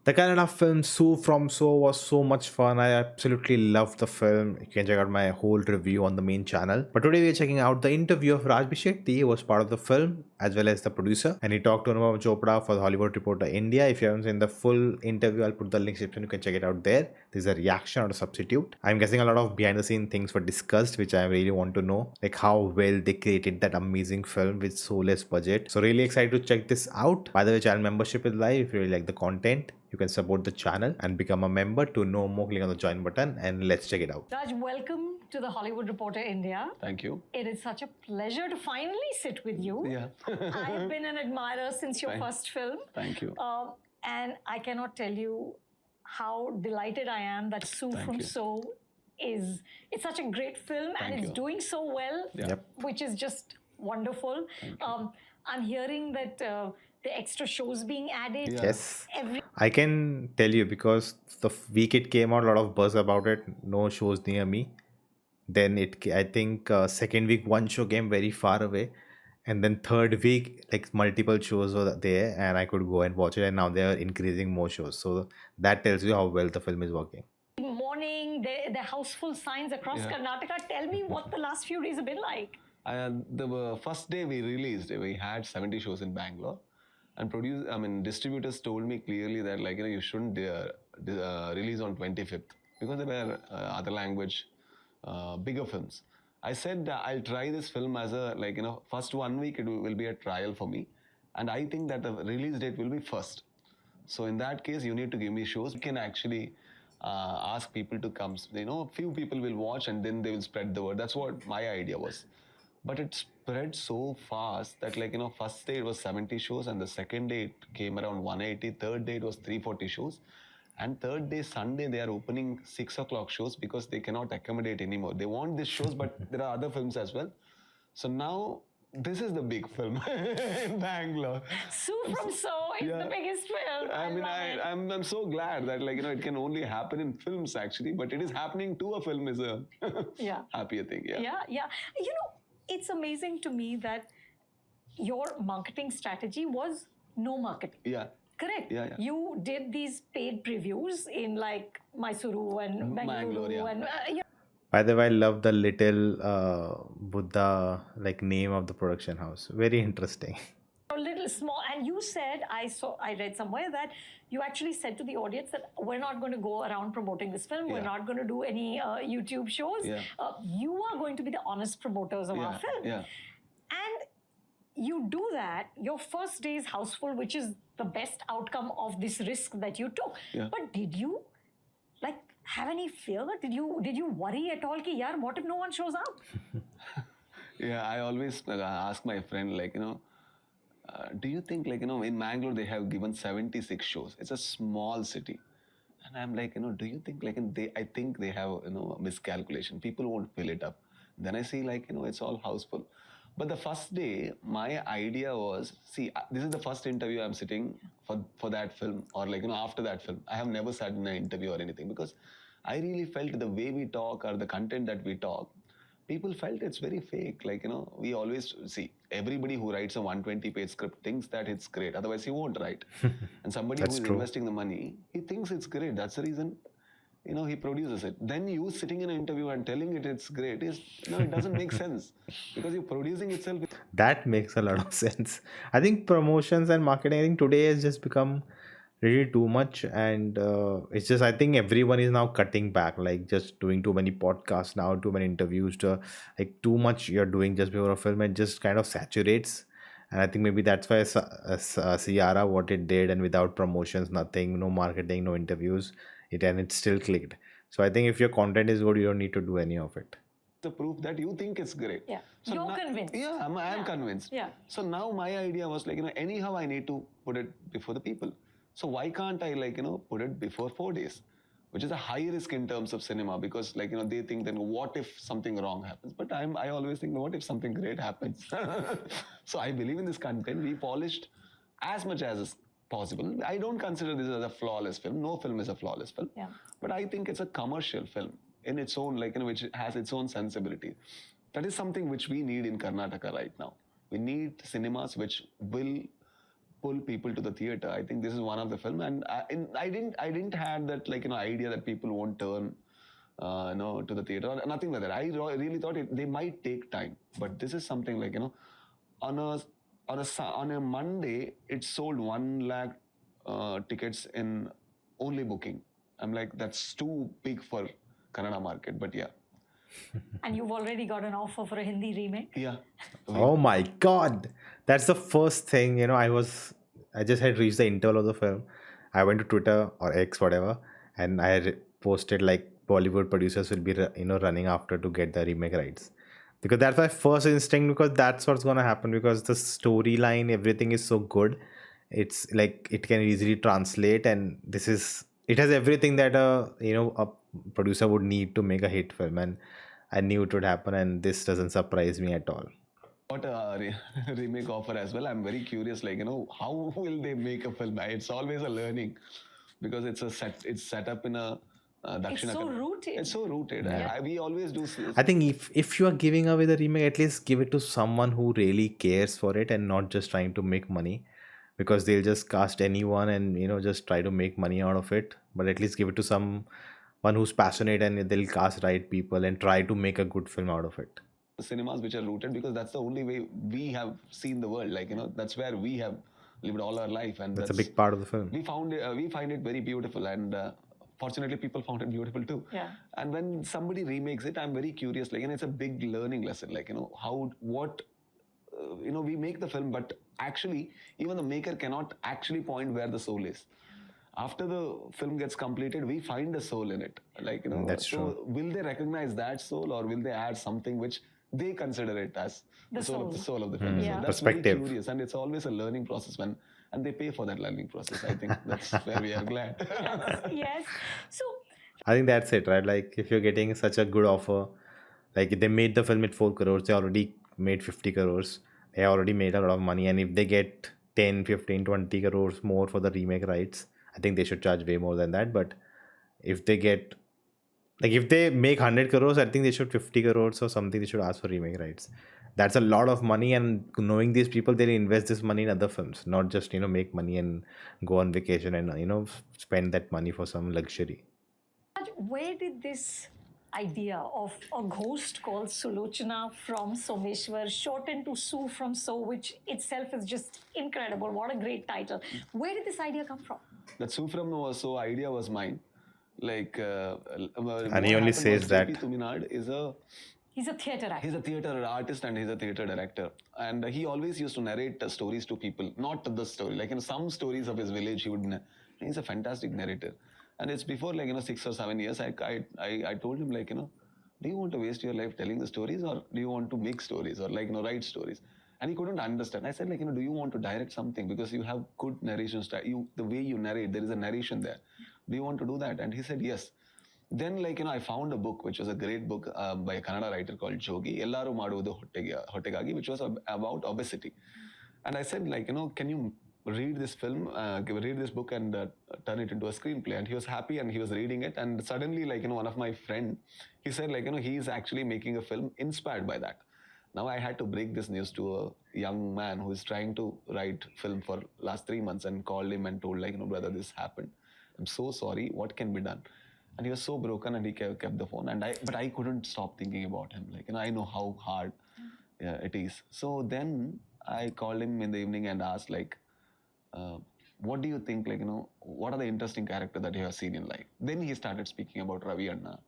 The Kannada film Sue from So was so much fun. I absolutely loved the film. You can check out my whole review on the main channel. But today we are checking out the interview of Raj B Shetty, who was part of the film as well as the producer. And he talked to Anupama Chopra for the Hollywood Reporter India. If you haven't seen the full interview, I'll put the link description. You can check it out there. There's a reaction or a substitute. I'm guessing a lot of behind the scene things were discussed, which I really want to know. Like how well they created that amazing film with so less budget. So really excited to check this out. By the way, channel membership is live. If you really like the content, you can support the channel and become a member. To know more, click on the join button and let's check it out. Raj, welcome to the Hollywood Reporter India. Thank you. It is such a pleasure to finally sit with you. Yeah. I've been an admirer since your first film. Thank you. And I cannot tell you how delighted I am that Sue from So it's such a great film and it's doing so well, which is just wonderful. I'm hearing that the extra shows being added. Yes. I can tell you because the week it came out, a lot of buzz about it. No shows near me. Then I think second week one show came very far away, and then third week like multiple shows were there, and I could go and watch it. And now they are increasing more shows, so that tells you how well the film is working. Morning, the houseful signs across Karnataka. Tell me what the last few days have been like. The first day we released, we had 70 shows in Bangalore. And distributors told me clearly that you shouldn't release on 25th because there were other language, bigger films. I said I'll try this film as a first 1 week it will be a trial for me, and I think that the release date will be first. So in that case, you need to give me shows. You can actually ask people to come. Few people will watch and then they will spread the word. That's what my idea was. But it spread so fast that first day it was 70 shows and the second day it came around 180, third day it was 340 shows. And third day, Sunday, they are opening 6 o'clock shows because they cannot accommodate anymore. They want these shows, but there are other films as well. So now, this is the big film in Bangalore. Sue from So is the biggest film. I'm so glad that it can only happen in films actually, but it is happening to a film is a happier thing. Yeah. It's amazing to me that your marketing strategy was no marketing. Yeah. Correct? Yeah. You did these paid previews in Mysuru and Bangalore. And, By the way, I love the little Buddha name of the production house. Very interesting. A little small, and you said I read somewhere that you actually said to the audience that we're not going to go around promoting this film. We're not going to do any YouTube shows. You are going to be the honest promoters of our film. And you do that. Your first day is houseful, which is the best outcome of this risk that you took. But did you have any fear? Did you worry at all? Ki, yaar, what if no one shows up? I always ask my friend do you think in Mangalore they have given 76 shows? It's a small city. And I'm do you think I think they have miscalculation. People won't fill it up. Then I see it's all houseful. But the first day, my idea was, this is the first interview I'm sitting for that film or after that film. I have never sat in an interview or anything because I really felt the way we talk or the content that we talk, people felt it's very fake. We always see everybody who writes a 120-page script thinks that it's great. Otherwise, he won't write. And somebody who is investing the money, he thinks it's great. That's the reason, he produces it. Then you sitting in an interview and telling it's great it doesn't make sense because you're producing itself. That makes a lot of sense. I think promotions and marketing, I think today has just become really too much, and it's just I think everyone is now cutting back, just doing too many podcasts now, too many interviews, too much you're doing just before a film, and just kind of saturates. And I think maybe that's why Ciara what it did, and without promotions, nothing, no marketing, no interviews, it still clicked. So I think if your content is good, you don't need to do any of it. The proof that you think it's great. So you're convinced. I'm convinced. So now my idea was anyhow I need to put it before the people. So why can't I put it before 4 days, which is a high risk in terms of cinema because they think then what if something wrong happens? But I always think what if something great happens? So I believe in this content. We polished as much as is possible. I don't consider this as a flawless film. No film is a flawless film. But I think it's a commercial film in its own which has its own sensibility. That is something which we need in Karnataka right now. We need cinemas which will pull people to the theater. I think this is one of the film, and I didn't have that idea that people won't turn to the theater or nothing like that. I really thought they might take time, but this is something on a on a Monday it sold 1 lakh tickets in only booking. I'm like, that's too big for Kannada market, but yeah. And you've already got an offer for a Hindi remake? Yeah. Oh my God. That's the first thing, I just had reached the interval of the film. I went to Twitter or X, whatever, and I had posted like Bollywood producers will be, running after to get the remake rights. Because that's my first instinct, because that's what's going to happen, because the storyline, everything is so good. It's like it can easily translate, and it has everything that a producer would need to make a hit film. And I knew it would happen, and this doesn't surprise me at all. Got a remake offer as well. I'm very curious, how will they make a film? It's always a learning, because it's set up in a Dakshina. It's so rooted. It's so rooted. Yeah. We always do. I think if you are giving away the remake, at least give it to someone who really cares for it and not just trying to make money, because they'll just cast anyone and just try to make money out of it. But at least give it to someone who's passionate, and they'll cast right people and try to make a good film out of it. Cinemas which are rooted, because that's the only way we have seen the world. That's where we have lived all our life, and That's a big part of the film. we find it very beautiful, and fortunately people found it beautiful too. Yeah. And when somebody remakes it, I'm very curious, it's a big learning lesson, we make the film, but actually even the maker cannot actually point where the soul is. After the film gets completed, we find a soul in it. That's so true. will they recognize that soul, or will they add something which they consider it as The soul soul. of the film? Yeah. So that's Perspective. very curious, and it's always a learning process and they pay for that learning process. I think that's where we are glad. Yes. So, I think that's it, right? Like if you're getting such a good offer, like they made the film at 4 crores, they already made 50 crores. They already made a lot of money. And if they get 10, 15, 20 crores more for the remake rights, I think they should charge way more than that. But if they get, like if they make 100 crores, I think they should 50 crores or something. They should ask for remake rights. That's a lot of money. And knowing these people, they'll invest this money in other films, not just, make money and go on vacation and, spend that money for some luxury. where did this idea of a ghost called Sulochana from Someshwar, shortened to Sue from So, which itself is just incredible. What a great title. Where did this idea come from? That Sue from So idea was mine. And he only says that. JP Thuminad He's a theatre actor. he's a theater artist and he's a theater director, and he always used to narrate stories to people, not the story. Some stories of his village, he's a fantastic narrator. And it's before 6 or 7 years, I told him do you want to waste your life telling the stories, or do you want to make stories, or write stories? And he couldn't understand. I said do you want to direct something, because you have good narration style, the way you narrate, there is a narration there. Do you want to do that? And he said yes. Then I found a book which was a great book by a Kannada writer called Jogi, Ellaru Maduvudu Hottegagi, which was about obesity. And I said can you read this film, read this book and turn it into a screenplay? And he was happy, and he was reading it, and suddenly one of my friend, he said he's actually making a film inspired by that. Now I had to break this news to a young man who is trying to write film for last 3 months, and called him and told brother, this happened. I'm so sorry, what can be done? And he was so broken, and he kept the phone. But I couldn't stop thinking about him. I know how hard it is. So then I called him in the evening and asked what do you think, what are the interesting characters that you have seen in life? Then he started speaking about Ravi Anna,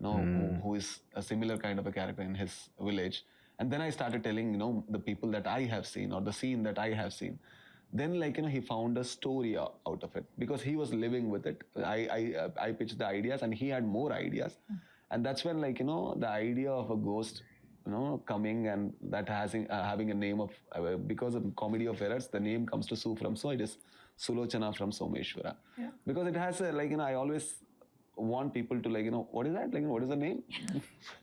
who is a similar kind of a character in his village. And then I started telling, the people that I have seen, or the scene that I have seen. Then he found a story out of it, because he was living with it. I pitched the ideas, and he had more ideas. And that's when the idea of a ghost coming, and that having a name of because of comedy of errors, the name comes to Sue from So. It is Sulochana from Someshwara. Yeah. Because it has a I always want people to what is that, what is the name?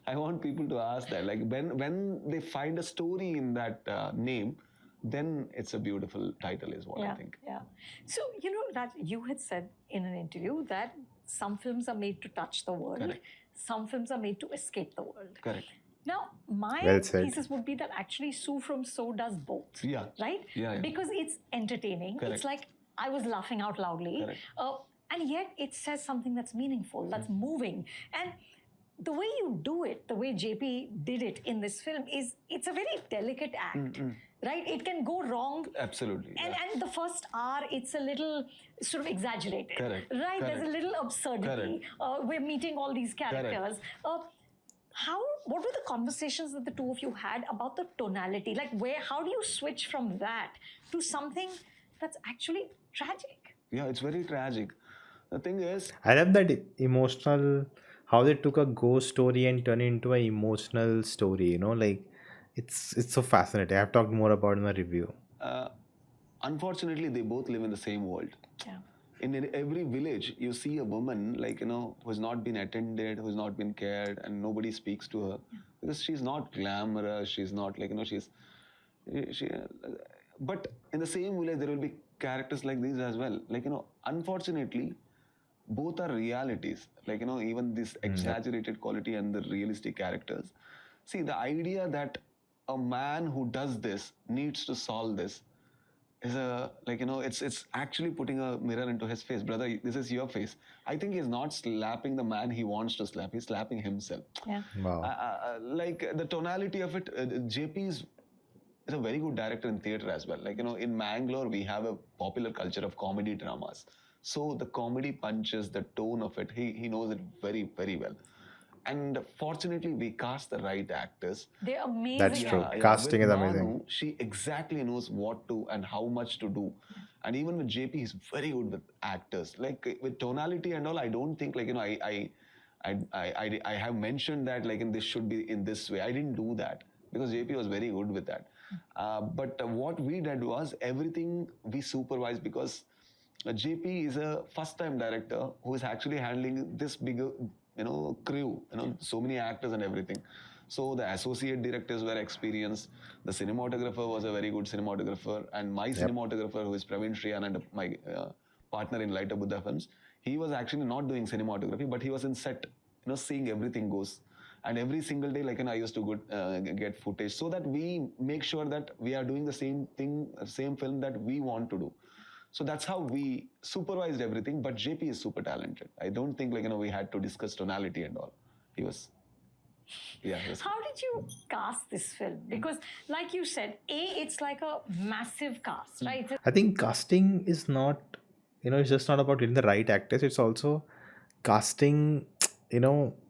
I want people to ask that, when they find a story in that name, then it's a beautiful title, is what I think. Yeah. So, Raj, you had said in an interview that some films are made to touch the world. Correct. Some films are made to escape the world. Correct. Now, my Well said. thesis would be that actually Sue from So does both. Yeah. Right? Yeah. Because it's entertaining. Correct. It's like I was laughing out loudly. Correct. And yet it says something that's meaningful, that's moving. And the way you do it, the way JP did it in this film it's a very delicate act. Right? It can go wrong. Absolutely. And the first hour, it's a little sort of exaggerated. Correct. Right? Correct. There's a little absurdity. We're meeting all these characters. What were the conversations that the two of you had about the tonality? Like, how do you switch from that to something that's actually tragic? Yeah, it's very tragic. The thing is, I love that emotional, how they took a ghost story and turned it into an emotional story. Like it's so fascinating. I've talked more about it in the review. unfortunately, they both live in the same world. Yeah. In every village, you see a woman who's not been attended, who's not been cared, and nobody speaks to her because she's not glamorous. She's not she. But in the same village, there will be characters like these as well. Unfortunately, both are realities. Even this exaggerated quality and the realistic characters. See, the idea that a man who does this needs to solve this is it's actually putting a mirror into his face. Brother, this is your face. I think he's not slapping the man he wants to slap. He's slapping himself. Yeah. Wow. The tonality of it, JP is a very good director in theatre as well. In Mangalore, we have a popular culture of comedy dramas. So the comedy punches, the tone of it, he knows it very, very well. And fortunately, we cast the right actors. They're amazing. That's true. Casting is With amazing. Manu, she exactly knows what to and how much to do. And even with JP, he's very good with actors. With tonality and all, I don't think I have mentioned that this should be in this way. I didn't do that because JP was very good with that. But what we did was everything we supervised because JP is a first-time director who is actually handling this bigger crew, so many actors and everything. So the associate directors were experienced. The cinematographer was a very good cinematographer. And my cinematographer, who is Praveen Shriyan and my partner in Lighter Buddha Films, he was actually not doing cinematography, but he was in set, seeing everything goes. And every single day, I used to get footage so that we make sure that we are doing the same thing, same film that we want to do. So that's how we supervised everything. But JP is super talented. I don't think we had to discuss tonality and all. He was. Yeah. How did you cast this film? Because, like you said, it's like a massive cast, right? I think casting is not, it's just not about getting the right actors. It's also casting,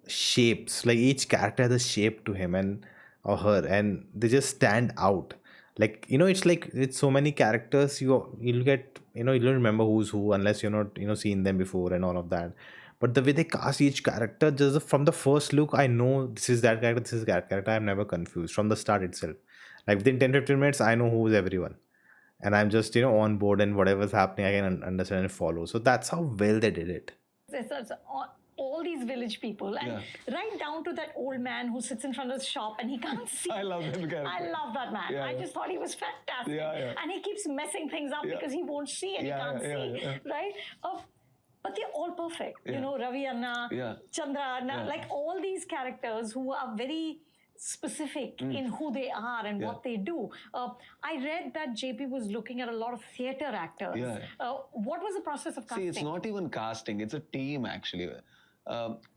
shapes. Like each character has a shape to him and or her, and they just stand out. It's like it's so many characters. You'll get, you don't remember who's who unless you're not, seen them before and all of that. But the way they cast each character, just from the first look, I know this is that character, this is that character. I'm never confused from the start itself. Like within 10-15 minutes, I know who is everyone. And I'm just, on board, and whatever's happening, I can understand and follow. So that's how well they did it. It's all these village people, and right down to that old man who sits in front of the shop and he can't see. I love that character. I love that man. I just thought he was fantastic. And he keeps messing things up because he won't see and he can't see. Right? But they're all perfect. Ravi Anna, Chandra Anna, all these characters who are very specific in who they are and what they do. I read that JP was looking at a lot of theatre actors. What was the process of casting? See, it's not even casting, it's a team actually.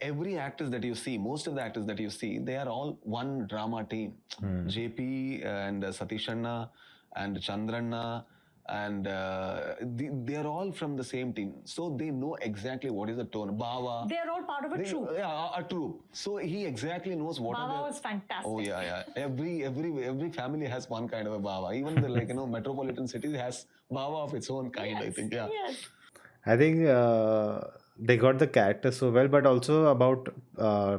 Every actors that you see, most of the actors that you see, they are all one drama team. JP and Satish Anna and Chandranna and they are all from the same team. So they know exactly what is the tone. Bava. They are all part of a troupe. Yeah, a troupe. So he exactly knows what Bava was fantastic. Oh yeah. Every family has one kind of a Bava. Even the metropolitan cities has Bava of its own kind, I think. Yeah. Yes. I think they got the characters so well, but also about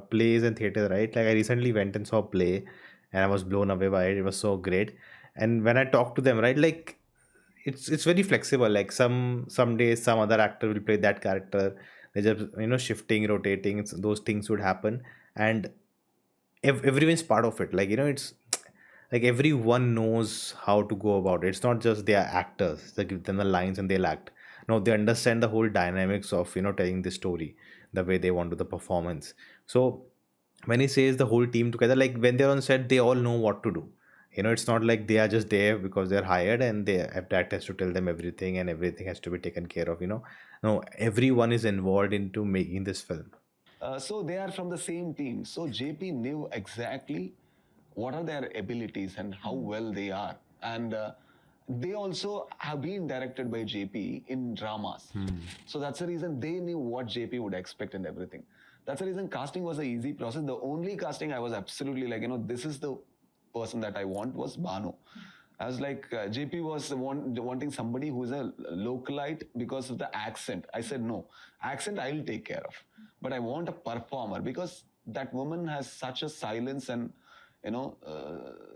plays and theater, right? Like I recently went and saw a play and I was blown away by it. It was so great. And when I talked to them, right, like it's very flexible. Like some days some other actor will play that character. They just shifting, rotating. Those things would happen, and everyone's part of it. Like it's like everyone knows how to go about it. It's not just they are actors. They give them the lines and they'll act. No, they understand the whole dynamics of telling the story, the way they want to the performance. So when he says the whole team together, like when they're on set, they all know what to do. It's not like they are just there because they're hired and they have that has to tell them everything and everything has to be taken care of. No, everyone is involved into making this film. So they are from the same team. So JP knew exactly what are their abilities and how well they are. And they also have been directed by JP in dramas. So that's the reason they knew what JP would expect and everything. That's the reason casting was an easy process. The only casting I was absolutely like, this is the person that I want was Banu. I was like, JP was wanting somebody who is a localite because of the accent. I said, no, accent I'll take care of. But I want a performer because that woman has such a silence and,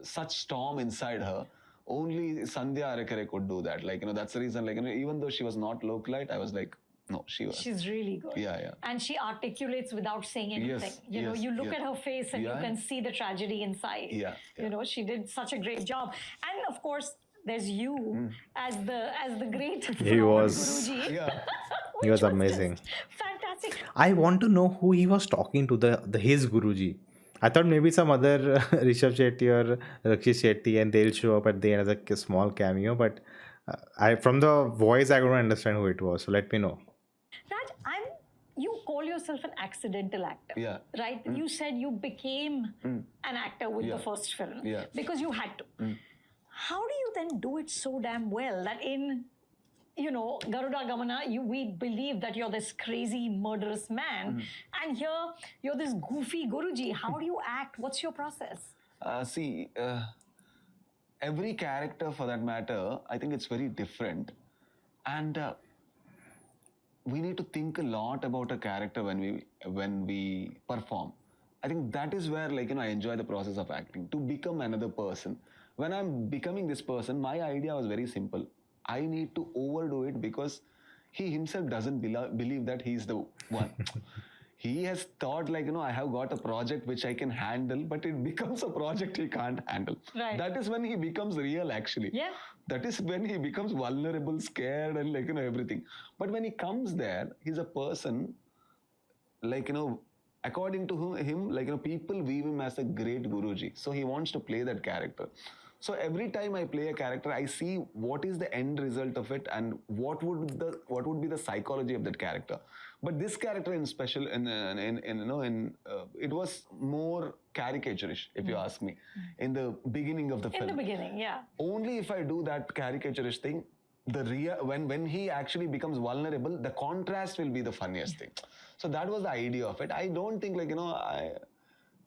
such storm inside her. Only Sandhya Arekare could do that. Like, that's the reason, like, even though she was not localite, I was like, no, she was. She's really good. Yeah. And she articulates without saying anything. Yes, You look at her face and you can see the tragedy inside. Yeah. She did such a great job. And of course, there's you as the great He was. Guruji. Yeah. He was amazing. Fantastic. I want to know who he was talking to, the his Guruji. I thought maybe some other Rishab Shetty or Rakshit Shetty and they'll show up at the end as a small cameo. But I from the voice, I couldn't understand who it was. So let me know. Raj, you call yourself an accidental actor. Yeah. Right? You said you became an actor with the first film. Yeah. Because you had to. How do you then do it so damn well that in Garuda Gamana, we believe that you're this crazy, murderous man. And here, you're this goofy Guruji. How do you act? What's your process? Every character for that matter, I think it's very different. And we need to think a lot about a character when we perform. I think that is where I enjoy the process of acting, to become another person. When I'm becoming this person, my idea was very simple. I need to overdo it because he himself doesn't believe that he's the one. He has thought I have got a project which I can handle, but it becomes a project he can't handle. Right. That is when he becomes real actually. Yeah. That is when he becomes vulnerable, scared and everything. But when he comes there, he's a person according to him, people view him as a great Guruji. So he wants to play that character. So every time I play a character, I see what is the end result of it and what would be the psychology of that character. But this character in special, it was more caricaturish, if you ask me, in the beginning of the film. In the beginning, yeah. Only if I do that caricaturish thing, when he actually becomes vulnerable, the contrast will be the funniest thing. So that was the idea of it. I don't think I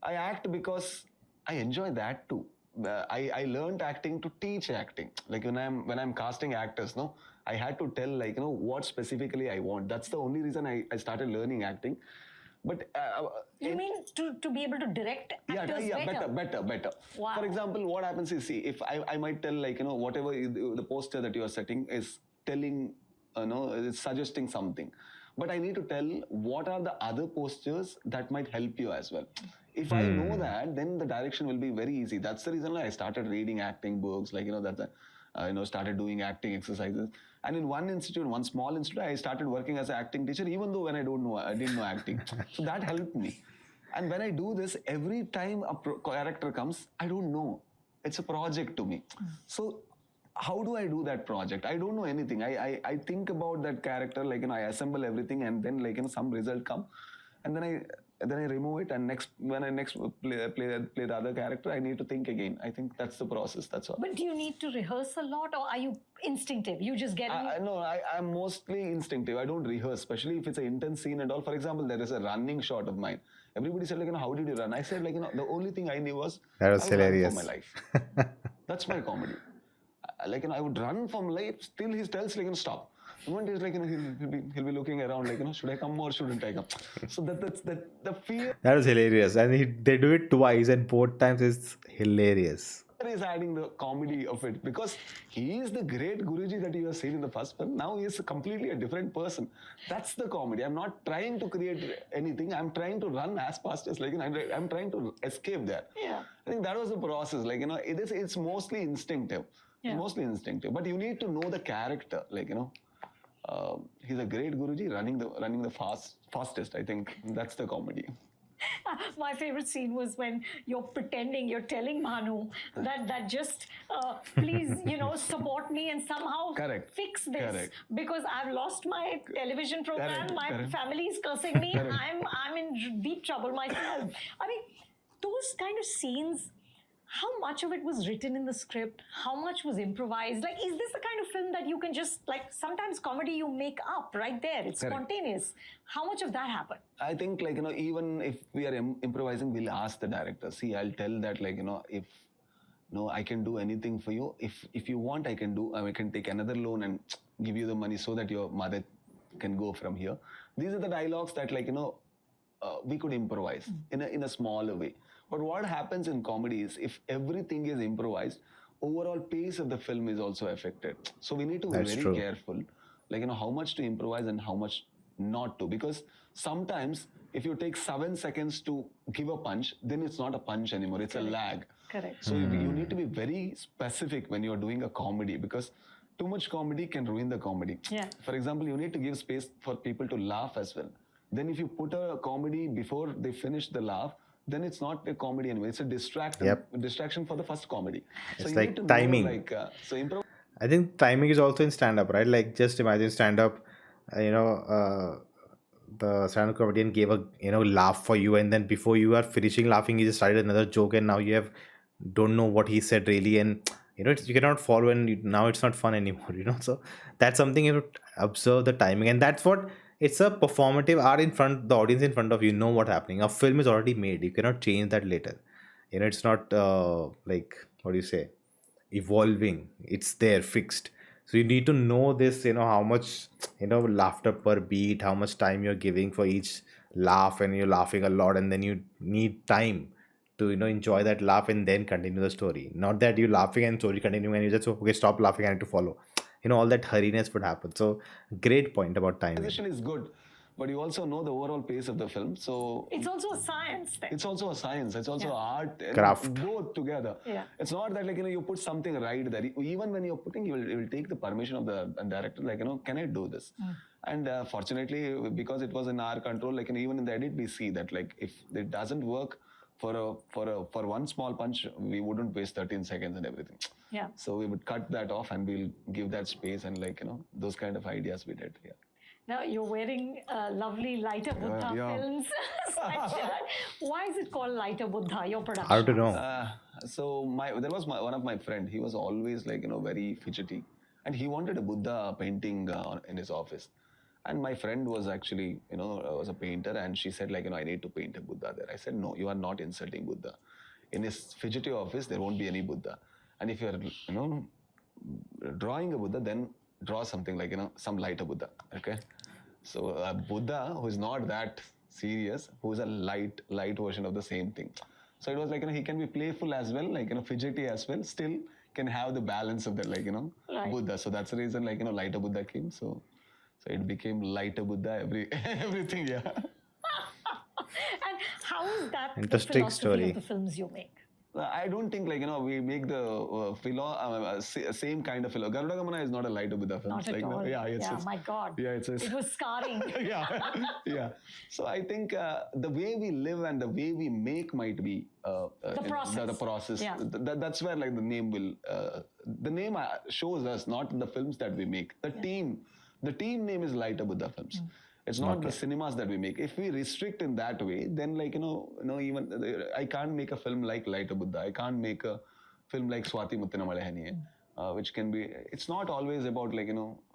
act because I enjoy that too. I learned acting to teach acting. When I'm casting actors, I had to tell what specifically I want. That's the only reason I started learning acting. But you mean to be able to direct actors better. Wow. For example, what happens is, see, if I might tell whatever the poster that you are setting is telling, it's suggesting something. But I need to tell what are the other postures that might help you as well. If I know that, then the direction will be very easy. That's the reason I started reading acting books, started doing acting exercises. And in one small institute, I started working as an acting teacher, even though when I didn't know acting. So that helped me. And when I do this, every time a character comes, I don't know. It's a project to me. So how do I do that project? I don't know anything. I think about that character, I assemble everything and then some result come. And then I remove it, and when I play the other character, I need to think again. I think that's the process. That's all. But do you need to rehearse a lot, or are you instinctive? You just get it? No, I'm mostly instinctive. I don't rehearse, especially if it's an intense scene and all. For example, there is a running shot of mine. Everybody said, how did you run? I said, the only thing I knew was that was hilarious. Run for my life. That's my comedy. I would run from life. Still, he tells stop. One day, he'll be looking around, should I come or shouldn't I come? So that's the fear. That was hilarious, and they do it twice, and both times it's hilarious. Is adding the comedy of it because he is the great Guruji that you have seen in the first film. Now he is completely a different person. That's the comedy. I'm not trying to create anything. I'm trying to run as fast as I'm trying to escape there. Yeah. I think that was the process. It's mostly instinctive. Yeah. Mostly instinctive. But you need to know the character. He's a great Guruji running the fastest. I think that's the comedy. My favorite scene was when you're pretending, you're telling Manu that just please, support me and somehow Correct. fix this Correct. because I've lost my television program. Correct. My Correct. family is cursing me. Correct. I'm in deep trouble myself. I mean, those kind of scenes. How much of it was written in the script? How much was improvised? Like, is this the kind of film that you can just, like, sometimes comedy you make up right there? It's Correct. spontaneous. How much of that happened? I think, like, even if we are improvising, we'll ask the director. See, I'll tell that, like, if I can do anything for you. If you want, I can take another loan and give you the money so that your mother can go from here. These are the dialogues that, like, we could improvise in a smaller way. But what happens in comedy is if everything is improvised, overall pace of the film is also affected. So we need to be very careful, like, how much to improvise and how much not to. Because sometimes if you take 7 seconds to give a punch, then it's not a punch anymore. It's a lag. Correct. So you need to be very specific when you're doing a comedy, because too much comedy can ruin the comedy. Yeah. For example, you need to give space for people to laugh as well. Then if you put a comedy before they finish the laugh, then it's not a comedy anymore. It's a distraction for the first comedy. It's so you like need to timing. Know, so I think timing is also in stand-up, right? Like, just imagine stand-up, the stand-up comedian gave a laugh for you, and then before you are finishing laughing, he just started another joke, and now you don't know what he said really, and you cannot follow, and now it's not fun anymore. So that's something you have to observe the timing, and that's what it's a performative art in front, the audience in front of you know what's happening. A film is already made. You cannot change that later. It's not like, what do you say, evolving. It's there, fixed. So you need to know this, how much laughter per beat, how much time you're giving for each laugh, and you're laughing a lot, and then you need time to enjoy that laugh and then continue the story. Not that you're laughing and story continuing and you just, okay, stop laughing, I need to follow. All that hurriness would happen. So great point about timing. Position is good, but you also know the overall pace of the film. So it's also a science thing. It's also a science. It's also art. Craft. Both together. Yeah. It's not that, like, you put something right there. Even when you're putting, you will take the permission of the director. Like, can I do this? And fortunately, because it was in our control, like, even in the edit, we see that, like, if it doesn't work for one small punch, we wouldn't waste 13 seconds and everything. Yeah. So we would cut that off and we'll give that space, and, like, those kind of ideas we did. Yeah. Now you're wearing a lovely Lighter Buddha films sweatshirt. Why is it called Lighter Buddha, your production? How to know? So there was one of my friend. He was always, like, very fidgety, and he wanted a Buddha painting in his office. And my friend was actually, was a painter, and she said, like, I need to paint a Buddha there. I said, no, you are not insulting Buddha. In his fidgety office, there won't be any Buddha. And if you're, drawing a Buddha, then draw something like, some lighter Buddha, okay? So a Buddha who is not that serious, who is a light version of the same thing. So it was like, he can be playful as well, like, fidgety as well, still can have the balance of that, like, right. Buddha. So that's the reason, like, lighter Buddha came. So it became Lighter Buddha, everything, yeah. And how is that interesting the philosophy story of the films you make? I don't think, like, we make the same kind of philo. Garuda Gamana is not a Lighter Buddha film. Not at all. It's, my God. Yeah, it was scarring. yeah. So I think the way we live and the way we make might be the process. The process. Yeah. That's where, like, the name will. The name shows us, not the films that we make. The team name is Lighter Buddha Films. It's not the cinemas that we make. If we restrict in that way, then, like, even I can't make a film like Lighter Buddha. I can't make a film like Swati Muttina Malehaniye, which can be. It's not always about, like,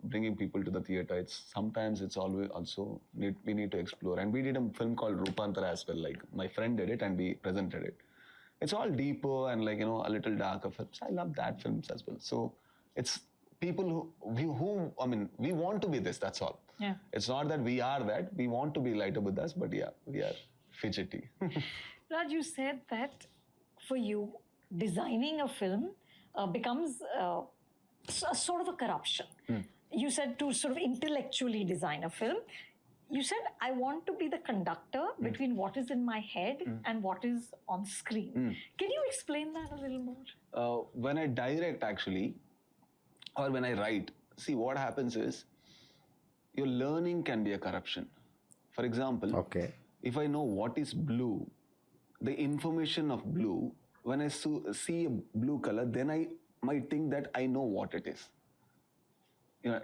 bringing people to the theater. Sometimes it's always also we need to explore. And we did a film called Rupantara as well. Like, my friend did it and we presented it. It's all deeper and, like, a little darker films. I love that films as well. So it's people who we want to be this, that's all. Yeah. It's not that we are that. We want to be Lighter Buddhas, but yeah, we are fidgety. Raj, you said that for you, designing a film becomes a sort of a corruption. You said to sort of intellectually design a film. You said, I want to be the conductor between what is in my head and what is on screen. Can you explain that a little more? When I direct, actually, or when I write, see, what happens is, your learning can be a corruption. For example, if I know what is blue, the information of blue, when I see a blue color, then I might think that I know what it is. You know,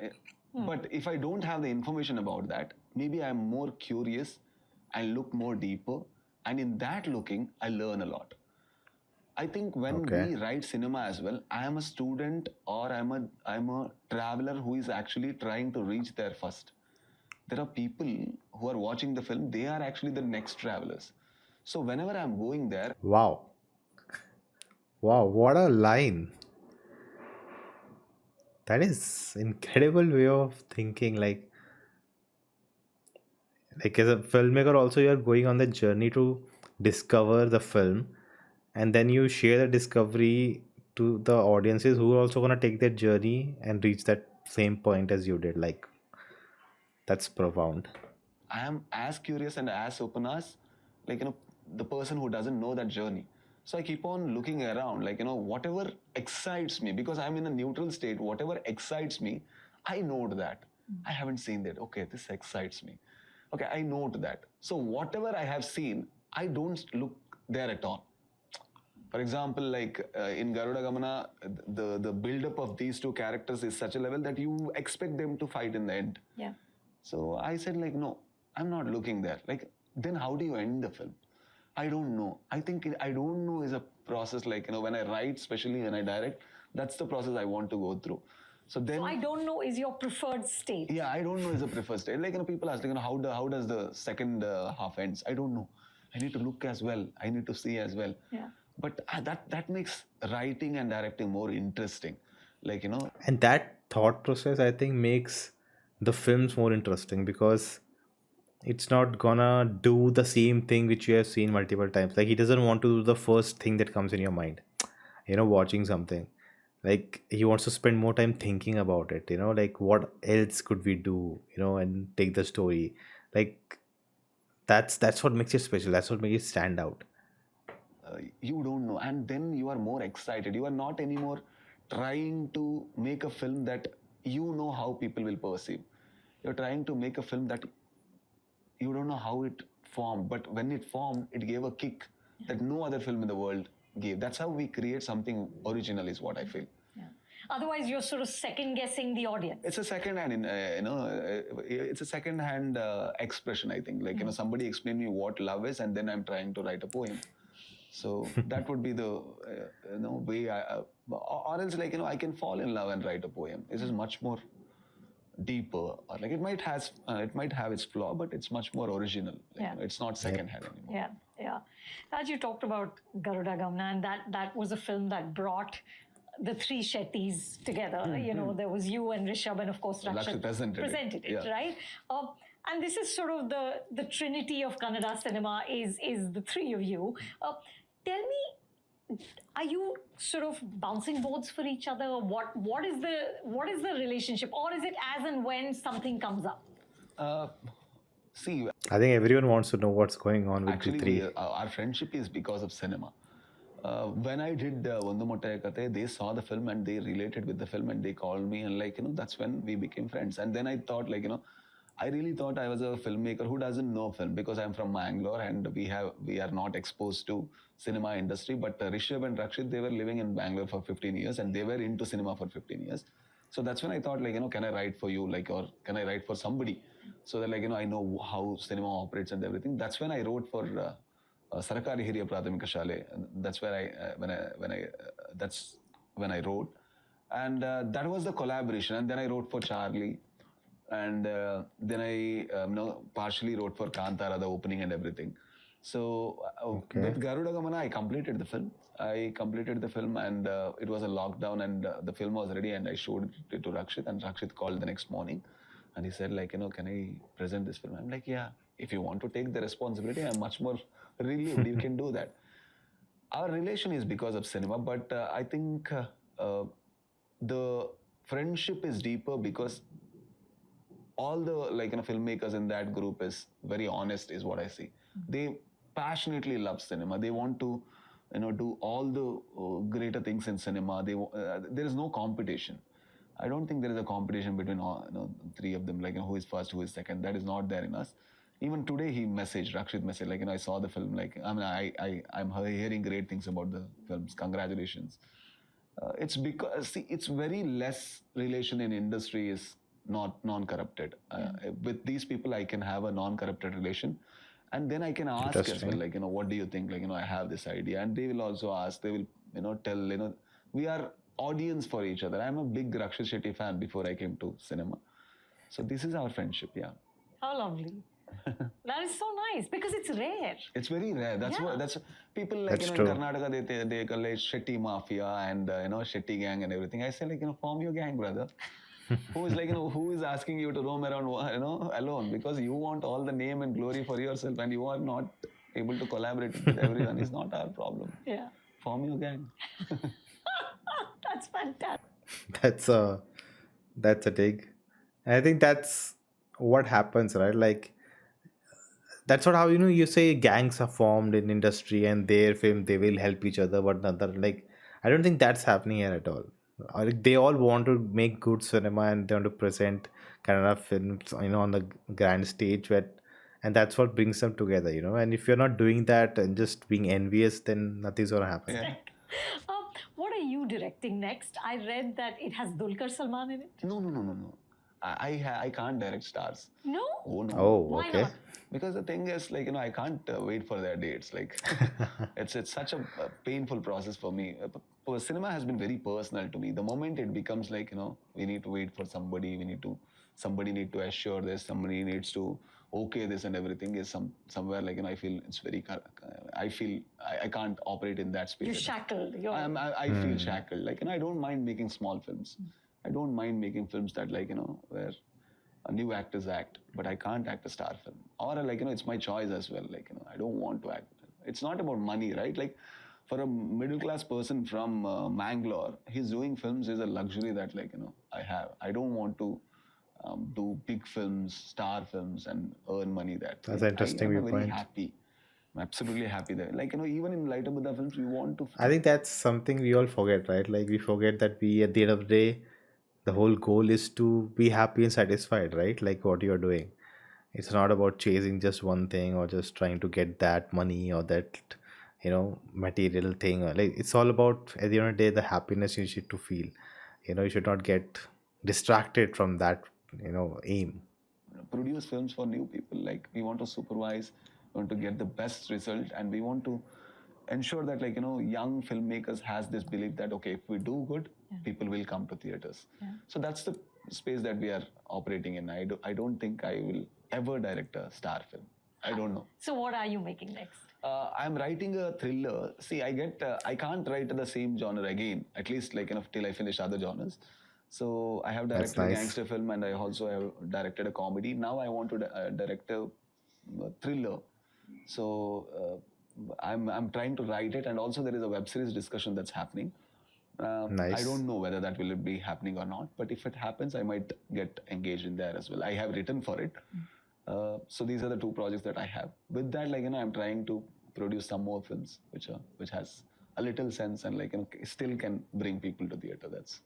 but if I don't have the information about that, maybe I'm more curious and look more deeper. And in that looking, I learn a lot. I think when we write cinema as well, I am a student or I'm a traveler who is actually trying to reach there first. There are people who are watching the film, they are actually the next travelers. So whenever I'm going there, Wow. Wow, what a line. That is incredible way of thinking. Like as a filmmaker also you're going on the journey to discover the film, and then you share the discovery to the audiences who are also going to take that journey and reach that same point as you did. Like, that's profound. I am as curious and as open as, like, the person who doesn't know that journey. So I keep on looking around, like, whatever excites me, because I'm in a neutral state, whatever excites me, I note that. I haven't seen that. Okay, this excites me. Okay, I note that. So whatever I have seen, I don't look there at all. For example, like in Garuda Gamana, the build-up of these two characters is such a level that you expect them to fight in the end. Yeah. So I said, like, no, I'm not looking there. Like, then how do you end the film? I don't know. I think I don't know is a process, like, when I write, especially when I direct, that's the process I want to go through. So then, So I don't know is your preferred state. yeah, I don't know is a preferred state. Like, people ask, like, how does the second half ends? I don't know. I need to look as well. I need to see as well. Yeah. But that makes writing and directing more interesting. Like, And that thought process, I think, makes the films more interesting because it's not gonna do the same thing which you have seen multiple times. Like, he doesn't want to do the first thing that comes in your mind, watching something. Like, he wants to spend more time thinking about it, like what else could we do, and take the story. Like, that's what makes it special. That's what makes it stand out. You don't know, and then you are more excited. You are not anymore trying to make a film that you know how people will perceive. You're trying to make a film that you don't know how it formed, but when it formed, it gave a kick that no other film in the world gave. That's how we create something original, is what I feel. Yeah. Otherwise, you're sort of second guessing the audience. It's a second-hand, it's a second-hand expression. I think, like, somebody explain me what love is, and then I'm trying to write a poem. So that would be the way or else, like, I can fall in love and write a poem. This is much more deeper, or like it might have its flaw, but it's much more original. Like, it's not second-hand anymore. Yeah. As you talked about Garuda Gamna, and that was a film that brought the three Shettys together. There was you and Rishab, and of course Rakshit presented it, right? And this is sort of the trinity of Kannada cinema is the three of you. Tell me, are you sort of bouncing boards for each other? What is the relationship, or is it as and when something comes up? See, I think everyone wants to know what's going on with actually, the three. Our friendship is because of cinema. When I did Vandu Mottaye Kathe, they saw the film and they related with the film and they called me, and, like, that's when we became friends. And then I thought, like, I really thought I was a filmmaker who doesn't know film, because I'm from Bangalore and we are not exposed to cinema industry. But Rishab and Rakshit, they were living in Bangalore for 15 years and they were into cinema for 15 years. So that's when I thought, like, can I write for you, like, or can I write for somebody, so that, like, I know how cinema operates and everything. That's when I wrote for Sarakari Hiriya Prathamika Shale. That's where that's when I wrote, and that was the collaboration. And then I wrote for Charlie, and then I partially wrote for Kantara, the opening and everything. So with Garuda Gamana, I completed the film. And it was a lockdown, and the film was ready, and I showed it to Rakshit, and Rakshit called the next morning, and he said, like, can I present this film? I'm like, yeah, if you want to take the responsibility, I'm much more relieved. You can do that. Our relation is because of cinema, but I think the friendship is deeper because all the, like, filmmakers in that group is very honest, is what I see. They passionately love cinema. They want to do all the greater things in cinema. There is no competition. I don't think there is a competition between three of them, like, who is first, who is second. That is not there in us. Even today he messaged, Rakshit messaged, like, I saw the film, like, I'm hearing great things about the films. Congratulations. It's because, see, it's very less relation in industry is not non-corrupted. With these people, I can have a non-corrupted relation. And then I can ask as well, like, what do you think? Like, I have this idea. And they will also ask, they will, tell, we are audience for each other. I'm a big Rakshit Shetty fan before I came to cinema. So this is our friendship, yeah. How lovely. That is so nice because it's rare. It's very rare. That's what people like. That's in true. Karnataka they call it Shetty Mafia and Shetty gang and everything. I say, like, form your gang, brother. Who is like, who is asking you to roam around, alone, because you want all the name and glory for yourself and you are not able to collaborate with everyone. It's not our problem. Yeah. Form your gang. That's fantastic. That's a dig. And I think that's what happens, right? Like that's what how you say gangs are formed in industry and their film they will help each other, but another like I don't think that's happening here at all. Like, they all want to make good cinema and they want to present Kannada films, on the grand stage, and that's what brings them together, And if you're not doing that and just being envious, then nothing's gonna happen. Yeah. What are you directing next? I read that it has Dulquer Salman in it. No. I can't direct stars. No? Oh, no. Oh, Why okay. not? Because the thing is, like, I can't wait for their dates. Like, it's such a painful process for me. Cinema has been very personal to me. The moment it becomes like, we need to wait for somebody, somebody need to assure this, somebody needs to okay this and everything is somewhere like, I feel it's very, I can't operate in that space. You're shackled. I feel shackled. Like, I don't mind making small films. I don't mind making films that, like, where new actors act, but I can't act a star film. Or, like, it's my choice as well. Like, I don't want to act. It's not about money, right? Like, for a middle class person from Mangalore, he's doing films is a luxury that, like, I have. I don't want to do big films, star films, and earn money that. That's an interesting I'm very viewpoint. happy. I'm absolutely happy there. Like, even in Light Up Buddha films, we want to. I think that's something we all forget, right? Like we forget that we, at the end of the day, the whole goal is to be happy and satisfied, right? Like what you're doing. It's not about chasing just one thing or just trying to get that money or that, material thing. Or like it's all about at the end of the day the happiness you should to feel. You should not get distracted from that, aim. Produce films for new people. Like, we want to supervise, we want to get the best result, and we want to ensure that, like, young filmmakers has this belief that, okay, if we do good, people will come to theaters. So that's the space that we are operating in. I don't think I will ever direct a star film. I don't know. So what are you making next? I'm writing a thriller. See, I can't write the same genre again, at least, like, till I finish other genres. So I have directed a gangster film and I also have directed a comedy. Now I want to direct a thriller. So I'm trying to write it, and also there is a web series discussion that's happening. Nice. I don't know whether that will be happening or not, but if it happens, I might get engaged in there as well. I have written for it. So these are the two projects that I have. With that, like, I'm trying to produce some more films which has a little sense and, like, still can bring people to theater. That's.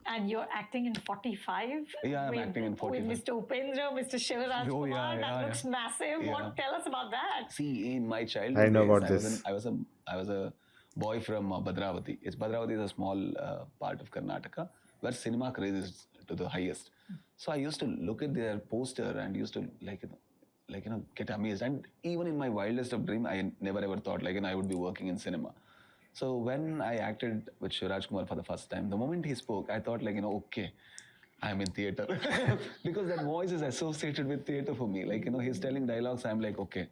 And you're acting in 45? Yeah, I'm acting in 45. With Mr. Upendra, Mr. Shivaraj Kumar. That looks massive. Yeah. Tell us about that. See, in my childhood I know days, about this. I was a boy from Bhadravati. Bhadravati is a small part of Karnataka where cinema craze is to the highest. So I used to look at their poster and used to get amazed. And even in my wildest of dream, I never ever thought I would be working in cinema. So when I acted with Shivraj Kumar for the first time, the moment he spoke, I thought okay, I'm in theater. Because that voice is associated with theater for me. He's telling dialogues, I'm like, okay,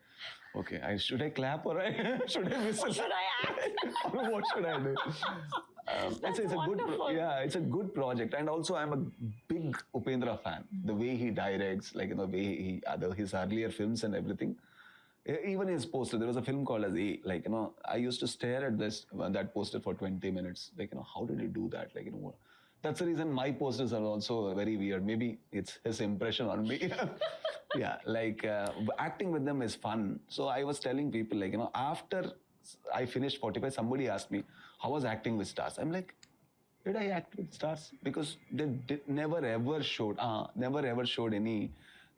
should I clap or should I whistle? What should I act? What should I do? It's a good project. And also I'm a big Upendra fan. The way he directs, the way he, his earlier films and everything. Even his poster, there was a film called as A. I used to stare at that poster for 20 minutes. How did he do that? That's the reason my posters are also very weird. Maybe it's his impression on me. Yeah, acting with them is fun. So I was telling people, after I finished 45, somebody asked me, how was acting with stars? I'm like, did I act with stars? Because they never ever showed any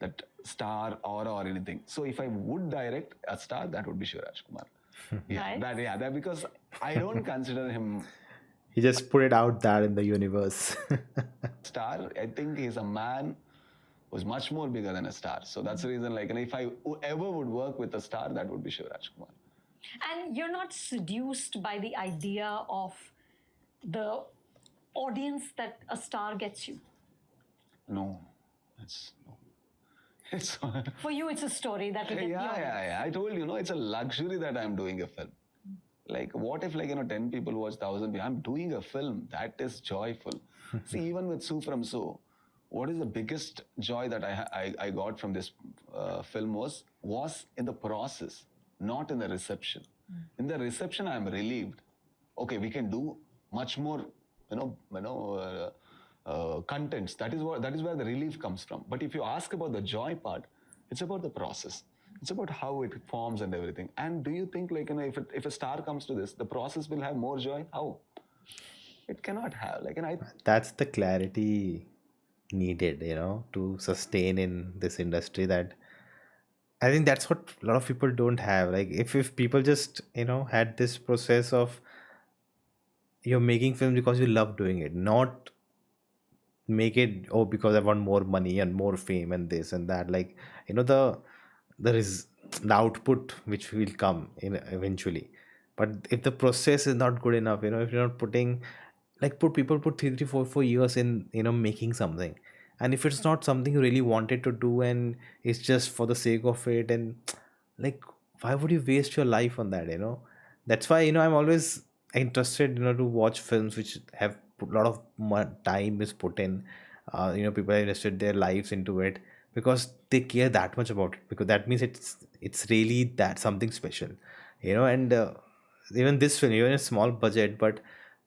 that star aura or anything. So if I would direct a star, that would be Shivraj Kumar. Nice. That because I don't consider him He just put it out there in the universe. star. I think he's a man who's much more bigger than a star. So that's the reason, like, and if I ever would work with a star, that would be Shivraj Kumar. And you're not seduced by the idea of the audience that a star gets you. No, it's no. It's For you, it's a story that will get the audience. I told you, it's a luxury that I'm doing a film. Like, what if, 10 people watch 1,000 people? I'm doing a film. That is joyful. See, even with Sue from So, what is the biggest joy that I got from this film was in the process, not in the reception. In the reception, I'm relieved. Okay, we can do much more, contents. That is where the relief comes from. But if you ask about the joy part, it's about the process. It's about how it forms and everything. And do you think, if a star comes to this, the process will have more joy? How? It cannot have. That's the clarity needed, to sustain in this industry. That I think that's what a lot of people don't have. Like, if people just, had this process of you're making films because you love doing it, not make it because I want more money and more fame and this and that. Like, there is the output which will come in eventually. But if the process is not good enough, if you're not putting, like, people put 3, 3, 4 years in, making something, and if it's not something you really wanted to do and it's just for the sake of it, and like, why would you waste your life on that? That's why, I'm always interested, to watch films which have a lot of time is put in. People have invested their lives into it because they care that much about it, because that means it's really that something special. And even this film, even a small budget, but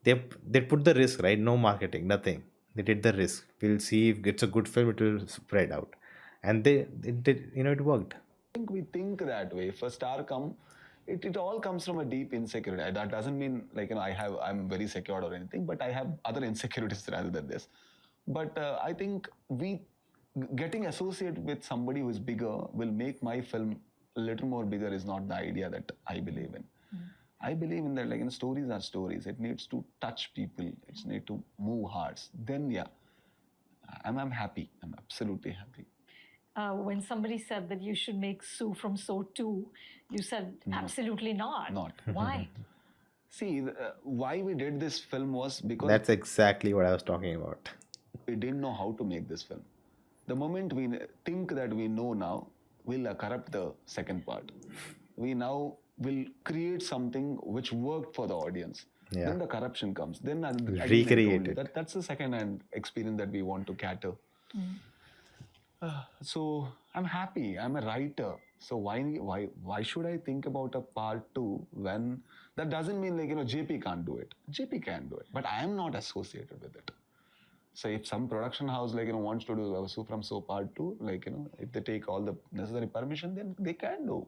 they put the risk, right? No marketing, nothing. They did the risk. We'll see if it's a good film, it will spread out. And it did, it worked. I think we think that way. If a star it all comes from a deep insecurity. That doesn't mean I'm very secured or anything, but I have other insecurities rather than this. But I think getting associated with somebody who is bigger will make my film a little more bigger is not the idea that I believe in. I believe in that, stories are stories. It needs to touch people. It needs to move hearts. Then, I'm happy. I'm absolutely happy. When somebody said that you should make Sue from So 2, you said absolutely not. Not. Why? See, why we did this film was because That's exactly what I was talking about. we didn't know how to make this film. The moment we think that we know now, we'll corrupt the second part. We now will create something which worked for the audience. Yeah. Then the corruption comes. Then Recreate it. That's the second-hand experience that we want to cater. So I'm happy. I'm a writer. So why should I think about a part 2 when that doesn't mean JP can't do it. JP can do it, but I am not associated with it. So if some production house wants to do Sue from So part 2, if they take all the necessary permission, then they can do.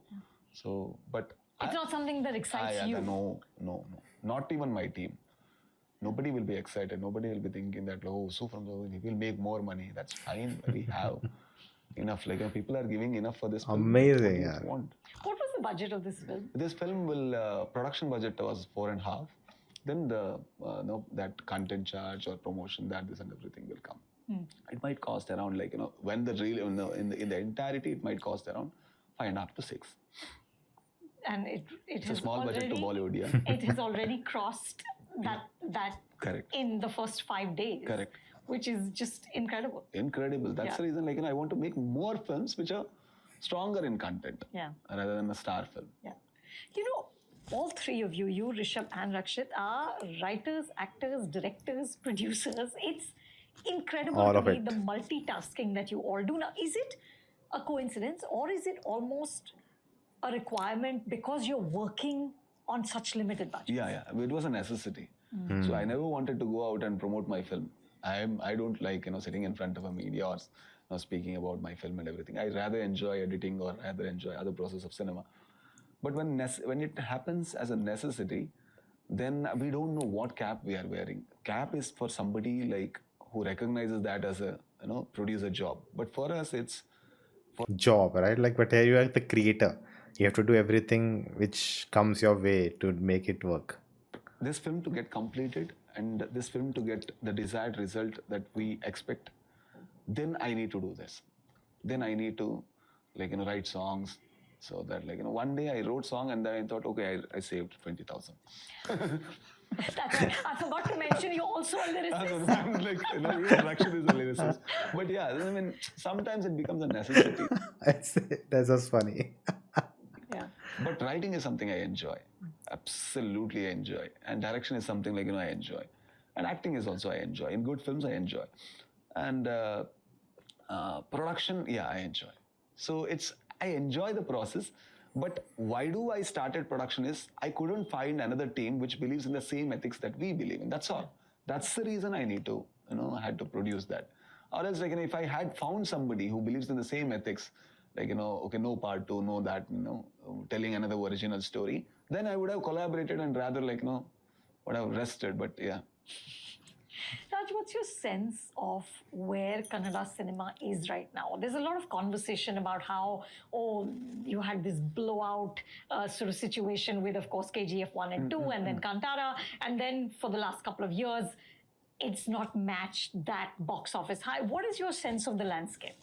So, but it's not something that excites you. No, not even my team. Nobody will be excited. Nobody will be thinking that, Sue from So, he will make more money. That's fine. We have enough. People are giving enough for this film. Amazing. What was the budget of this film? This film production budget was 4.5. Then that content charge or promotion, this and everything will come. It might cost around when the real in the entirety, it might cost around 5.5 to 6. And it's a small budget to Bollywood, yeah. It has already crossed that Correct. In the first 5 days. Correct. Which is just incredible. Incredible. That's the reason I want to make more films which are stronger in content rather than a star film. Yeah. All three of you, Rishab and Rakshit, are writers, actors, directors, producers. It's incredible all to of me it. the multitasking that you all do. Now, is it a coincidence or is it almost a requirement because you're working on such limited budgets? Yeah. It was a necessity. So I never wanted to go out and promote my film. I don't like sitting in front of a media or speaking about my film and everything. I rather enjoy editing or rather enjoy other process of cinema. But when it happens as a necessity, then we don't know what cap we are wearing. Cap is for somebody who recognizes that as a producer job. But for us, it's job, right? Like, but here you are the creator. You have to do everything which comes your way to make it work. this film to get completed and this film to get the desired result that we expect, then I need to do this. Then I need to, write songs. So that, one day I wrote song and then I thought, okay, I saved 20,000. That's right. I forgot to mention you're also a lyricist. Even Rakshit is a lyricist. But yeah, I mean, sometimes it becomes a necessity. That's just funny. Yeah. But writing is something I enjoy. Absolutely I enjoy. And direction is something I enjoy. And acting is also I enjoy. In good films, I enjoy. And production, yeah, I enjoy. So I enjoy the process. But why do I started production is I couldn't find another team which believes in the same ethics that we believe in. That's all. That's the reason I need to, I had to produce that. Or else, if I had found somebody who believes in the same ethics, okay, no part two, no that, telling another original story, then I would have collaborated and rather, would have rested. But yeah. Raj, what's your sense of where Kannada cinema is right now? There's a lot of conversation about how, you had this blowout sort of situation with, of course, KGF 1 and 2, and then Kantara, and then for the last couple of years, it's not matched that box office high. What is your sense of the landscape?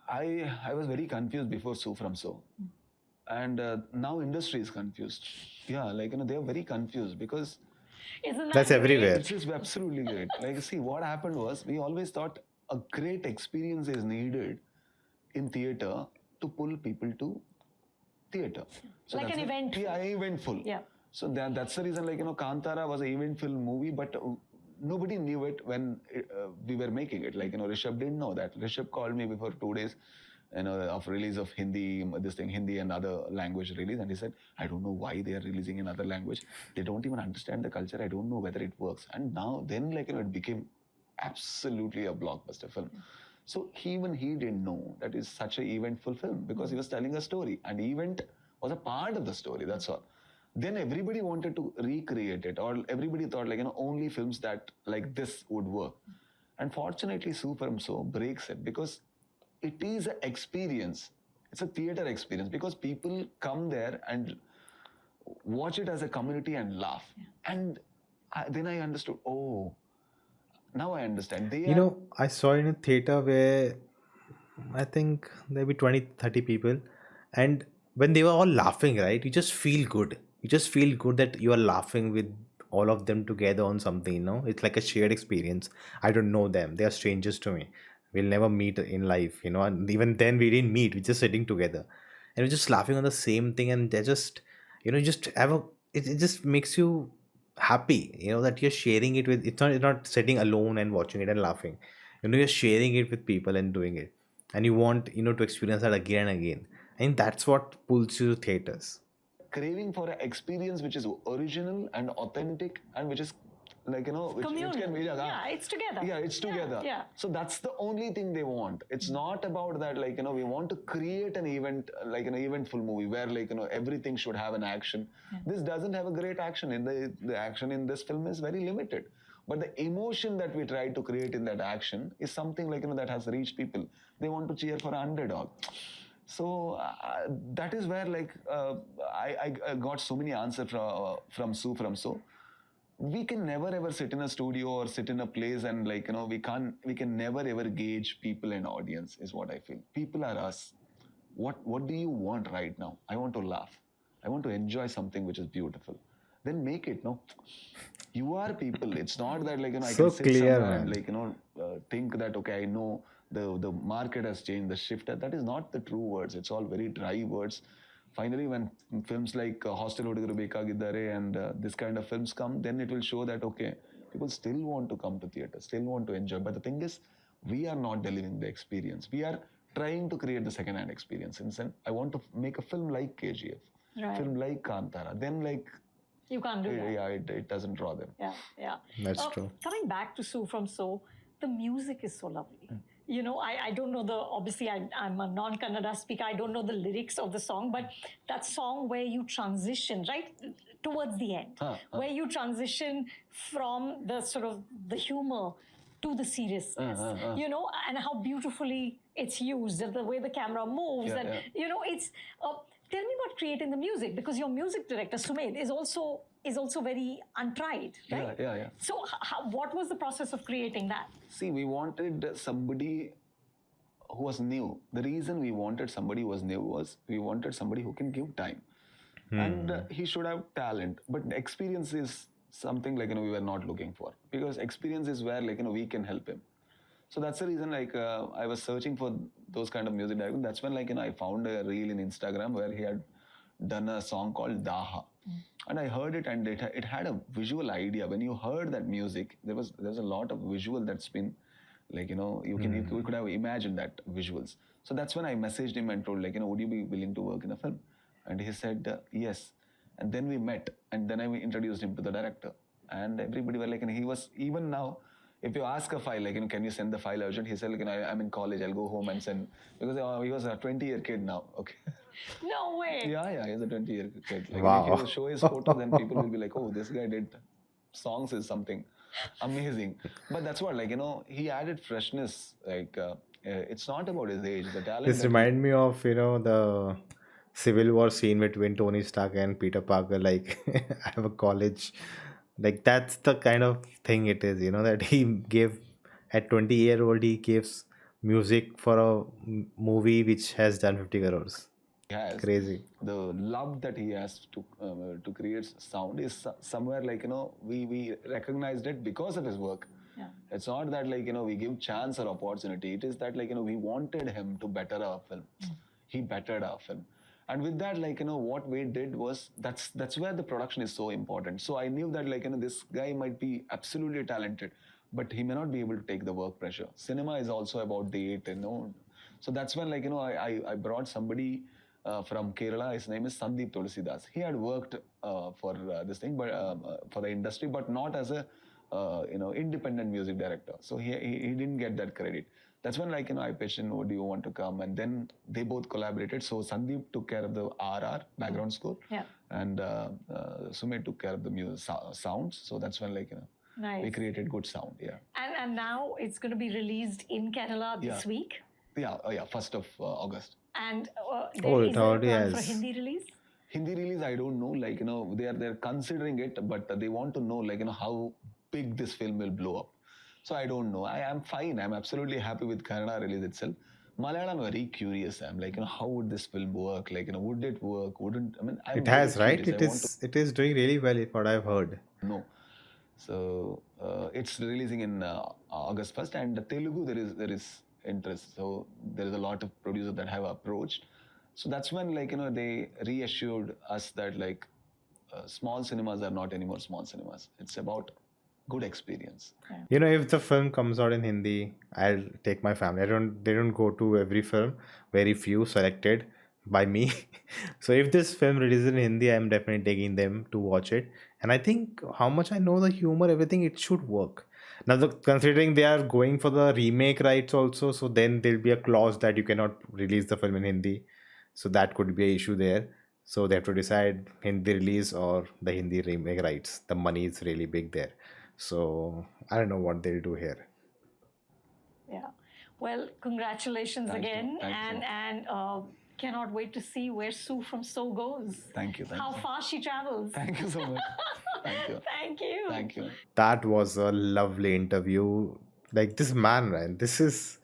I was very confused before So From So. And now industry is confused. Yeah, they are very confused because Isn't that That's great? everywhere. it's just absolutely great. See, what happened was we always thought a great experience is needed in theater to pull people to theater. So Like that's an event. Yeah, eventful. Yeah. So that's the reason, Kantara was an eventful movie, but nobody knew it when we were making it. Rishab didn't know that. Rishab called me before 2 days, of release of Hindi and other language release, and he said, I don't know why they are releasing in other language. They don't even understand the culture. I don't know whether it works. And now, then, it became absolutely a blockbuster film. So even he didn't know that is such an eventful film because he was telling a story, and event was a part of the story. That's all. Then everybody wanted to recreate it, or everybody thought only films that like this would work. And fortunately, So From So breaks it because it is an experience. It's a theater experience because people come there and watch it as a community and laugh. And then I understood, now I understand. I saw it in a theater where I think there'll be 20, 30 people. And when they were all laughing, right, you just feel good. You just feel good that you are laughing with all of them together on something. It's like a shared experience. I don't know them. They are strangers to me. We'll never meet in life. And even then we didn't meet. We're just sitting together. And we're just laughing on the same thing. And they're just have it just makes you happy, that you're sharing it with, it's not sitting alone and watching it and laughing. You're sharing it with people and doing it, and you want to experience that again and again. I think that's what pulls you to theaters. Craving for an experience which is original and authentic and which is which Communal. can be Yeah, it's together. Yeah, it's together. Yeah. So that's the only thing they want. It's not about that we want to create an event, like an eventful movie where everything should have an action. This doesn't have a great action. In the action in this film is very limited. But the emotion that we try to create in that action is something that has reached people. They want to cheer for an underdog. So that is where I got so many answers from So From So. We can never ever sit in a studio or sit in a place and we can never ever gauge people and audience is what I feel. People are us. What do you want right now? I want to laugh. I want to enjoy something which is beautiful. Then make it, no? You are people. It's not that I So can sit clear, somewhere man. and think that okay, I know the market has changed, the shift. That is not the true words. It's all very dry words. Finally, when films like Hostel Hudugaru Bekagiddare and this kind of films come, then it will show that okay, people still want to come to theatre, still want to enjoy. But the thing is, we are not delivering the experience. We are trying to create the second-hand experience. And I want to make a film like KGF, Right. film like Kantara. Then You can't do that. yeah, it doesn't draw them. Yeah. That's true. Coming back to So From So, the music is so lovely. I don't know obviously I'm a non-Kannada speaker. I don't know the lyrics of the song, but that song where you transition, right, towards the end, where you transition from the sort of the humor to the seriousness, and how beautifully it's used, the way the camera moves, Yeah, and yeah. you know, it's. Tell me about creating the music, because your music director Sumedh is also very untried, right? Yeah. So, what was the process of creating that? See, we wanted somebody who was new. The reason we wanted somebody who was new was we wanted somebody who can give time. And he should have talent. But experience is something like, we were not looking for. Because experience is where, like, we can help him. So that's the reason, like, I was searching for those kind of music directors. That's when, like, I found a reel in Instagram where he had done a song called Daha. And I heard it, and it had a visual idea. When you heard that music, there's a lot of visual that's been, like, you could have imagined that visuals. So that's when I messaged him and told, like, would you be willing to work in a film? And he said yes. And then we met, and then I introduced him to the director. And everybody were like, and he was, even now, if you ask a file, like, can you send the file urgent? He said, like, I'm in college, I'll go home and send, because he was a 20-year kid now. Okay. No way. Yeah, he's a 20-year kid. Like, Wow. if you show his photo, then people will be like, oh, this guy did songs is something amazing. But that's what, like, he added freshness. Like, it's not about his age, the talent. This remind me of, the Civil War scene between Tony Stark and Peter Parker. Like, I have a college. Like, that's the kind of thing it is, that he gave at 20-year-old, he gives music for a movie which has done 50 crores. Has. Crazy. The love that he has to create sound is somewhere, like, we recognized it because of his work. Yeah. It's not that, like, we give chance or opportunity. It is that, like, we wanted him to better our film. He bettered our film. And with that, like, what we did was, that's where the production is so important. So I knew that, like, this guy might be absolutely talented, but he may not be able to take the work pressure. Cinema is also about date, So that's when, like, I brought somebody from Kerala. His name is Sandeep Tulsidas. He had worked for this thing, but for the industry, but not as a independent music director. So he didn't get that credit. That's when, like, I pitched in, do you want to come? And then they both collaborated. So Sandeep took care of the RR, background score. Yeah. And Sumedh took care of the music, sounds. So that's when, like, Nice. we created good sound. Yeah. And now it's going to be released in Kannada this week. Yeah, 1st of August. And it already plan has. for Hindi release? Hindi release, I don't know. Like, they're considering it, but they want to know, like, how big this film will blow up. So I don't know. I am fine. I'm absolutely happy with Kannada release itself. Malayalam, I'm very curious. I'm like, how would this film work? Like, would it work? Wouldn't? I mean, It has, right? It is doing really well, if what I've heard. No. So it's releasing in August 1st, and Telugu there is interest. So there is a lot of producers that have approached. So that's when, like, they reassured us that, like, small cinemas are not anymore small cinemas. It's about good experience. If the film comes out in Hindi, I'll take my family. They don't go to every film. Very few selected by me. So if this film releases in Hindi, I'm definitely taking them to watch it. And I think, how much I know the humor, everything, it should work. Now, considering they are going for the remake rights also, so then there'll be a clause that you cannot release the film in Hindi. So that could be an issue there. So they have to decide Hindi release or the Hindi remake rights. The money is really big there. So I don't know what they'll do here. Yeah. Well, congratulations again. And cannot wait to see where Sue from So goes. Thank you. How fast she travels. Thank you so much. Thank you. Thank you. That was a lovely interview. Like, this man, man, this is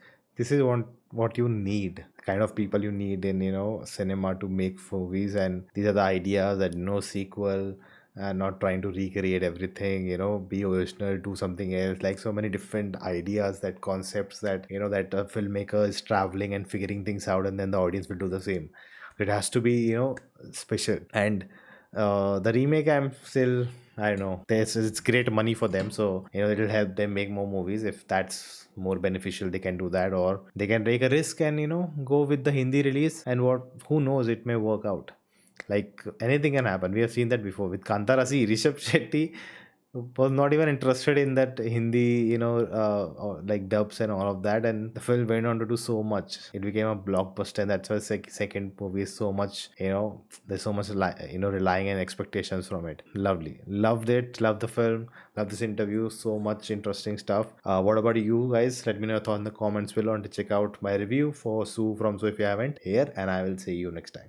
what you need. Kind of people you need in cinema to make movies, and these are the ideas that no sequel, and not trying to recreate everything, be original, do something else. Like, so many different ideas, that concepts, that that a filmmaker is traveling and figuring things out, and then the audience will do the same. It has to be special. And the remake, I'm still, I don't know, it's great money for them, so it'll help them make more movies. If that's more beneficial, they can do that, or they can take a risk and go with the Hindi release, and who knows, it may work out. Like, anything can happen. We have seen that before with Kantara. See, Rishab Shetty was not even interested in that Hindi, or like dubs and all of that. And the film went on to do so much. It became a blockbuster, and that's why second movie is so much, there's so much, relying on expectations from it. Lovely. Loved it. Loved the film. Loved this interview. So much interesting stuff. What about you guys? Let me know your thoughts in the comments below and to check out my review for Sue from So if you haven't here. And I will see you next time.